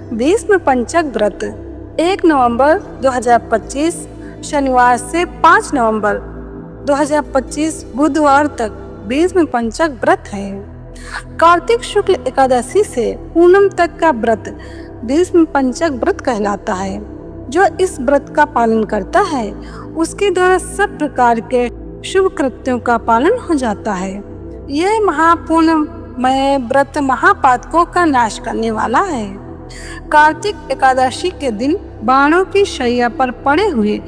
भीष्म पंचक व्रत 1 नवंबर 2025 शनिवार से 5 नवंबर 2025 बुधवार तक भीष्म पंचक व्रत है। कार्तिक शुक्ल एकादशी से पूनम तक का व्रत भीष्म पंचक व्रत कहलाता है। जो इस व्रत का पालन करता है उसके द्वारा सब प्रकार के शुभ कृत्यों का पालन हो जाता है। यह महापुण्यमय व्रत महापातकों का नाश करने वाला है। कार्तिक एकादशी के दिन बाणों की शैया पर पड़े हुए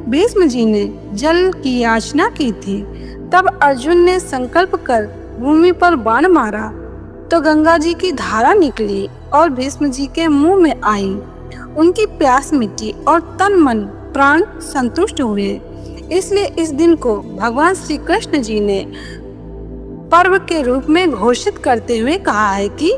भीष्म जी ने जल की याचना की थी। तब अर्जुन ने संकल्प कर भूमि पर बाण मारा तो गंगा जी की धारा निकली और भीष्म जी के मुंह में आई। उनकी प्यास मिटी और तन मन प्राण संतुष्ट हुए। इसलिए इस दिन को भगवान श्री कृष्ण जी ने पर्व के रूप में घोषित करते हुए कहा है कि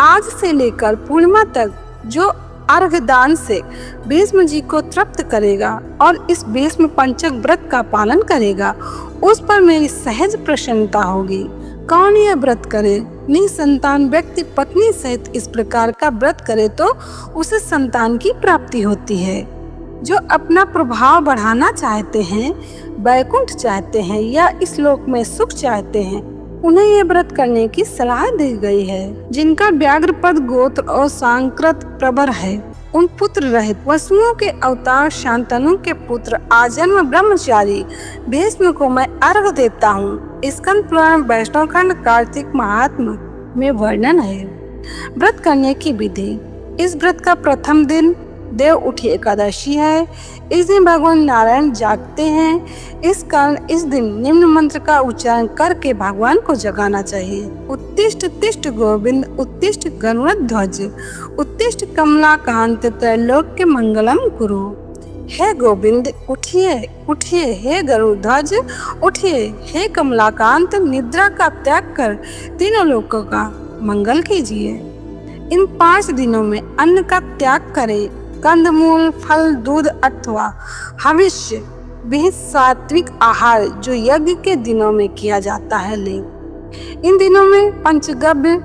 आज से लेकर पूर्णिमा तक जो अर्घ दान से भीष्म जी को तृप्त करेगा और इस भीष्म पंचक व्रत का पालन करेगा उस पर मेरी सहज प्रसन्नता होगी। कौन यह व्रत करे? निसंतान व्यक्ति पत्नी सहित इस प्रकार का व्रत करे तो उसे संतान की प्राप्ति होती है। जो अपना प्रभाव बढ़ाना चाहते हैं, वैकुंठ चाहते हैं या इस लोक में सुख चाहते हैं, उन्हें यह व्रत करने की सलाह दी गई है। जिनका व्याघ्रपद गोत्र और सांकृत प्रबर है, उन पुत्र रहित वसुओं के अवतार शांतनु के पुत्र आजन्म ब्रह्मचारी भीष्म को मैं अर्घ देता हूँ। स्कंद पुराण वैष्णव खंड कार्तिक महात्म्य में वर्णन है। व्रत करने की विधि। इस व्रत का प्रथम दिन देव उठी एकादशी है। इस दिन भगवान नारायण जागते हैं। इस कारण इस दिन निम्न मंत्र का उच्चारण करके भगवान को जगाना चाहिए। उत्तिष्ठ तिष्ठ गोविंद उत्तिष्ठ गरुड़ध्वज उत्तिष्ठ कमलाकांत त्रैलोक्य मंगलम कुरु। हे गोविंद उठिए उठिए, हे गरुड़ध्वज उठिए, हे कमलाकांत निद्रा का त्याग कर तीनों लोकों का मंगल कीजिए। इन 5 दिनों में अन्न का त्याग करें। कंदमूल, फल, दूध अथवा हविष्य भी सात्विक आहार जो यज्ञ के दिनों में किया जाता है ले। इन दिनों में पंचगव्य,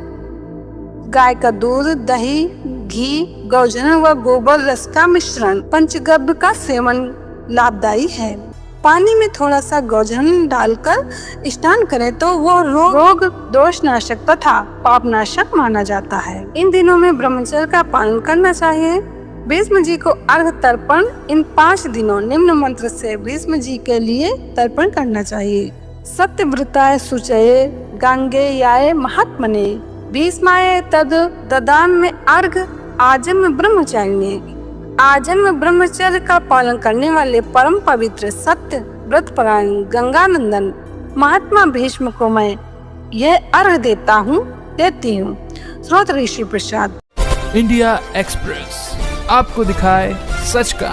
गाय का दूध, दही, घी, गौजन व गोबर रस का मिश्रण पंचगव्य का सेवन लाभदायी है। पानी में थोड़ा सा गौजन डालकर स्नान करें तो वो रोग दोष नाशक तथा पाप नाशक माना जाता है। इन दिनों में ब्रह्मचर्य का पालन करना चाहिए। भीष्म जी को अर्घ तर्पण इन 5 दिनों निम्न मंत्र से भीष्म जी के लिए तर्पण करना चाहिए। सत्यव्रताय शुचये गांगेयाय महात्मने भीष्माय तद ददाम में अर्घ आजन्म ब्रह्मचारिणे। आजन्म ब्रह्मचर्य का पालन करने वाले परम पवित्र सत्य व्रत परायण गंगानंदन महात्मा भीष्म को मैं यह अर्घ देती हूँ। स्रोत ऋषि प्रसाद। इंडिया एक्सप्रेस आपको दिखाए सच का।